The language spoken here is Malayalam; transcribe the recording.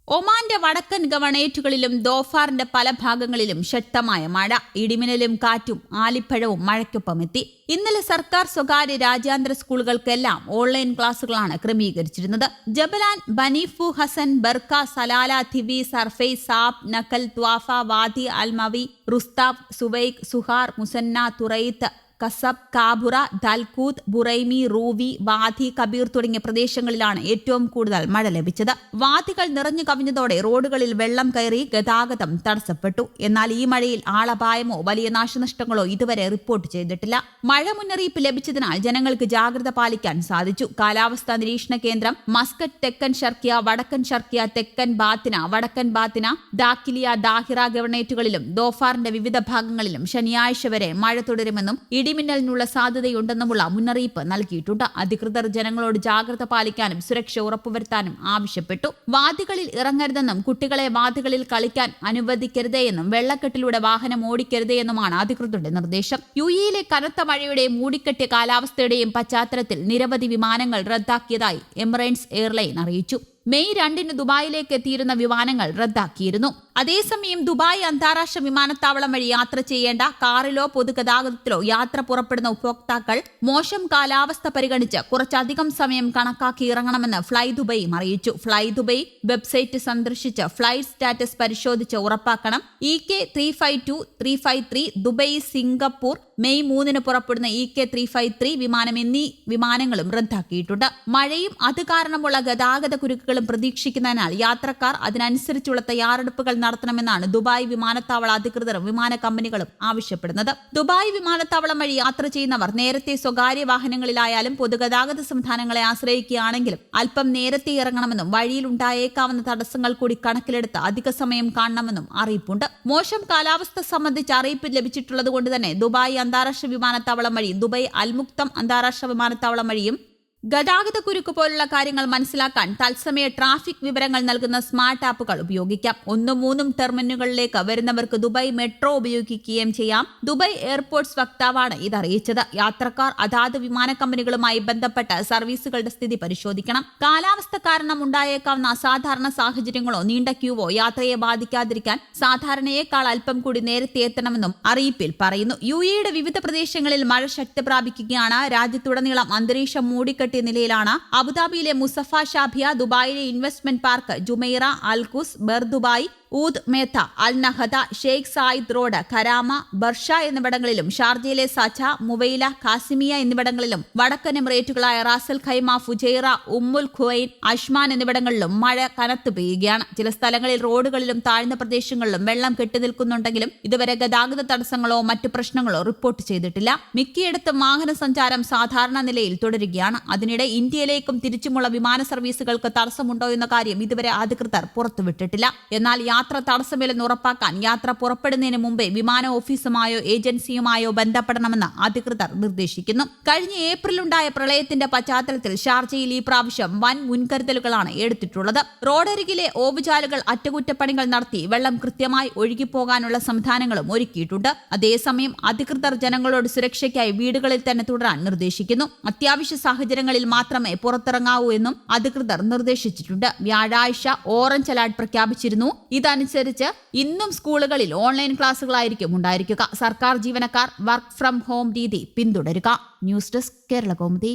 ഒമാന്റെ വടക്കൻ ഗവർണറേറ്റുകളിലും ദോഫാറിന്റെ പല ഭാഗങ്ങളിലും ശക്തമായ മഴ, ഇടിമിന്നലും കാറ്റും ആലിപ്പഴവും മഴയ്ക്കൊപ്പമെത്തി. ഇന്നലെ സർക്കാർ, സ്വകാര്യ, രാജ്യാന്തര സ്കൂളുകൾക്കെല്ലാം ഓൺലൈൻ ക്ലാസുകളാണ് ക്രമീകരിച്ചിരുന്നത്. Jaalan, Bani Bu, Hasan, Barka, Salalah, Tiwi, സർഫൈ, സാബ്, നക്കൽ, ത്വാഫ, Wadi, Al Maawil, Rustaq, Suwaiq, Sohar, Musannah, Thumrait, Khasab, Khaburah, Dhalkut, Buraimi, Ruwi, Wadi, Kabir തുടങ്ങിയ പ്രദേശങ്ങളിലാണ് ഏറ്റവും കൂടുതൽ മഴ ലഭിച്ചത്. വാദികൾ നിറഞ്ഞു കവിഞ്ഞതോടെ റോഡുകളിൽ വെള്ളം കയറി ഗതാഗതം തടസ്സപ്പെട്ടു. എന്നാൽ ഈ മഴയിൽ ആളപായമോ വലിയ നാശനഷ്ടങ്ങളോ ഇതുവരെ റിപ്പോർട്ട് ചെയ്തിട്ടില്ല. മഴ മുന്നറിയിപ്പ് ലഭിച്ചതിനാൽ ജനങ്ങൾക്ക് ജാഗ്രത പാലിക്കാൻ സാധിച്ചു. കാലാവസ്ഥാ നിരീക്ഷണ കേന്ദ്രം മസ്കറ്റ്, തെക്കൻ ഷർക്കിയ, വടക്കൻ ഷർക്കിയ, തെക്കൻ ബാത്തിന, വടക്കൻ ബാത്തിന, ദാഖിലിയ, ദാഹിറ ഗവർണറേറ്റുകളിലും ദോഫാറിന്റെ വിവിധ ഭാഗങ്ങളിലും ശനിയാഴ്ച വരെ മഴ തുടരുമെന്നും ഇടിമിന്നലിനുള്ള സാധ്യതയുണ്ടെന്നുമുള്ള മുന്നറിയിപ്പ് നൽകിയിട്ടുണ്ട്. അധികൃതർ ജനങ്ങളോട് ജാഗ്രത പാലിക്കാനും സുരക്ഷ ഉറപ്പുവരുത്താനും ആവശ്യപ്പെട്ടു. വാദികളിൽ ഇറങ്ങരുതെന്നും കുട്ടികളെ വാദികളിൽ കളിക്കാൻ അനുവദിക്കരുതേയെന്നും വെള്ളക്കെട്ടിലൂടെ വാഹനം ഓടിക്കരുതേയെന്നുമാണ് അധികൃതരുടെ നിർദ്ദേശം. യുഎഇയിലെ കനത്ത മഴയുടെയും മൂടിക്കെട്ടിയ കാലാവസ്ഥയുടെയും പശ്ചാത്തലത്തിൽ നിരവധി വിമാനങ്ങൾ റദ്ദാക്കിയതായി എമിറേറ്റ്സ് എയർലൈൻ അറിയിച്ചു. മെയ് 2 ദുബായിലേക്ക് എത്തിയിരുന്ന വിമാനങ്ങൾ റദ്ദാക്കിയിരുന്നു. അതേസമയം ദുബായ് അന്താരാഷ്ട്ര വിമാനത്താവളം വഴി യാത്ര ചെയ്യേണ്ട കാറിലോ പൊതുഗതാഗതത്തിലോ യാത്ര പുറപ്പെടുന്ന ഉപഭോക്താക്കൾ മോശം കാലാവസ്ഥ പരിഗണിച്ച് കുറച്ചധികം സമയം കണക്കാക്കി ഇറങ്ങണമെന്ന് ഫ്ലൈ ദുബൈയും അറിയിച്ചു. ഫ്ലൈ ദുബൈ വെബ്സൈറ്റ് സന്ദർശിച്ച് ഫ്ലൈറ്റ് സ്റ്റാറ്റസ് പരിശോധിച്ച് ഉറപ്പാക്കണം. EK 352, 353 ദുബൈ, സിംഗപ്പൂർ മെയ് 3 പുറപ്പെടുന്ന EK 353 വിമാനം എന്നീ വിമാനങ്ങളും റദ്ദാക്കിയിട്ടുണ്ട്. മഴയും അത് കാരണമുള്ള ഗതാഗത കുരുക്കുകളും പ്രതീക്ഷിക്കുന്നതിനാൽ യാത്രക്കാർ അതിനനുസരിച്ചുള്ള തയ്യാറെടുപ്പുകൾ നടത്തണമെന്നാണ് ദുബായ് വിമാനത്താവള അധികൃതരും വിമാന കമ്പനികളും ആവശ്യപ്പെടുന്നത്. ദുബായ് വിമാനത്താവളം വഴി യാത്ര ചെയ്യുന്നവർ നേരത്തെ സ്വകാര്യ വാഹനങ്ങളിലായാലും പൊതുഗതാഗത സംവിധാനങ്ങളെ ആശ്രയിക്കുകയാണെങ്കിലും അല്പം നേരത്തെ ഇറങ്ങണമെന്നും വഴിയിൽ ഉണ്ടായേക്കാവുന്ന തടസ്സങ്ങൾ കൂടി കണക്കിലെടുത്ത് അധിക സമയം കാണണമെന്നും അറിയിപ്പുണ്ട്. മോശം കാലാവസ്ഥ സംബന്ധിച്ച് അറിയിപ്പ് ലഭിച്ചിട്ടുള്ളത് കൊണ്ട് തന്നെ ദുബായ് അന്താരാഷ്ട്ര വിമാനത്താവളം വഴി ദുബൈ അൽമുക്തം അന്താരാഷ്ട്ര വിമാനത്താവളം വഴിയും ഗതാഗത കുരുക്ക് പോലുള്ള കാര്യങ്ങൾ മനസ്സിലാക്കാൻ തത്സമയ ട്രാഫിക് വിവരങ്ങൾ നൽകുന്ന സ്മാർട്ട് ആപ്പുകൾ ഉപയോഗിക്കാം. 1-3 ടെർമിനലുകളിലേക്ക് വരുന്നവർക്ക് ദുബായ് മെട്രോ ഉപയോഗിക്കുകയും ചെയ്യാം. ദുബായ് എയർപോർട്ട്സ് വക്താവാണ് ഇതറിയിച്ചത്. യാത്രക്കാർ അതാത് വിമാന കമ്പനികളുമായി ബന്ധപ്പെട്ട സർവീസുകളുടെ സ്ഥിതി പരിശോധിക്കണം. കാലാവസ്ഥ കാരണം ഉണ്ടായേക്കാവുന്ന അസാധാരണ സാഹചര്യങ്ങളോ നീണ്ട ക്യൂവോ യാത്രയെ ബാധിക്കാതിരിക്കാൻ സാധാരണയേക്കാൾ അല്പം കൂടി നേരത്തെ എത്തണമെന്നും അറിയിപ്പിൽ പറയുന്നു. യുഎഇയുടെ വിവിധ പ്രദേശങ്ങളിൽ മഴ ശക്തി പ്രാപിക്കുകയാണ്. രാജ്യത്തുടനീളം അന്തരീക്ഷം മൂടിക്കെട്ടി നിലയിലാണ്. അബുദാബിയിലെ മുസഫ ഷാബിയ, ദുബായിലെ investment park Jumeirah, Al Quoz, Bur Dubai, Oud Metha, Al Nahda, Sheikh Zayed Road, Karama, Barsha എന്നിവിടങ്ങളിലും ഷാർജയിലെ സജ, മുവൈല, കാസിമിയ എന്നിവിടങ്ങളിലും വടക്കൻ എമിറേറ്റുകളായ Ras al Khaimah, Fujairah, Umm al Quwain, Ajman എന്നിവിടങ്ങളിലും മഴ കനത്തു പെയ്യുകയാണ്. ചില സ്ഥലങ്ങളിൽ റോഡുകളിലും താഴ്ന്ന പ്രദേശങ്ങളിലും വെള്ളം കെട്ടിനിൽക്കുന്നുണ്ടെങ്കിലും ഇതുവരെ ഗതാഗത തടസ്സങ്ങളോ മറ്റു പ്രശ്നങ്ങളോ റിപ്പോർട്ട് ചെയ്തിട്ടില്ല. മിക്കയിടത്തും വാഹന സഞ്ചാരം സാധാരണ നിലയിൽ തുടരുകയാണ്. അതിനിടെ ഇന്ത്യയിലേക്കും തിരിച്ചുമുള്ള വിമാന സർവീസുകൾക്ക് തടസ്സമുണ്ടോ എന്ന കാര്യം ഇതുവരെ അധികൃതർ പുറത്തുവിട്ടിട്ടില്ല. എന്നാൽ യാത്ര തടസ്സമില്ലെന്ന് ഉറപ്പാക്കാൻ യാത്ര പുറപ്പെടുന്നതിന് മുമ്പേ വിമാന ഓഫീസുമായോ ഏജൻസിയുമായോ ബന്ധപ്പെടണമെന്ന് അധികൃതർ നിർദ്ദേശിക്കുന്നു. കഴിഞ്ഞ ഏപ്രിലുണ്ടായ പ്രളയത്തിന്റെ പശ്ചാത്തലത്തിൽ ഷാർജയിൽ ഈ പ്രാവശ്യം വൻ മുൻകരുതലുകളാണ് എടുത്തിട്ടുള്ളത്. റോഡരികിലെ ഓവുചാലുകൾ അറ്റകുറ്റപ്പണികൾ നടത്തി വെള്ളം കൃത്യമായി ഒഴുകിപ്പോകാനുള്ള സംവിധാനങ്ങളും ഒരുക്കിയിട്ടുണ്ട്. അതേസമയം അധികൃതർ ജനങ്ങളോട് സുരക്ഷയ്ക്കായി വീടുകളിൽ തന്നെ തുടരാൻ നിർദ്ദേശിക്കുന്നു. അത്യാവശ്യ സാഹചര്യങ്ങളിൽ മാത്രമേ പുറത്തിറങ്ങാവൂ എന്നും അധികൃതർ നിർദ്ദേശിച്ചിട്ടുണ്ട്. വ്യാഴാഴ്ച ഓറഞ്ച് അലർട്ട് പ്രഖ്യാപിച്ചിരുന്നു. ഇതനുസരിച്ച് ഇന്നും സ്കൂളുകളിൽ ഓൺലൈൻ ക്ലാസുകളായിരിക്കും ഉണ്ടായിരിക്കുക. സർക്കാർ ജീവനക്കാർ വർക്ക് ഫ്രം ഹോം രീതി പിന്തുടരുക. News desk, Kerala Kaumudi.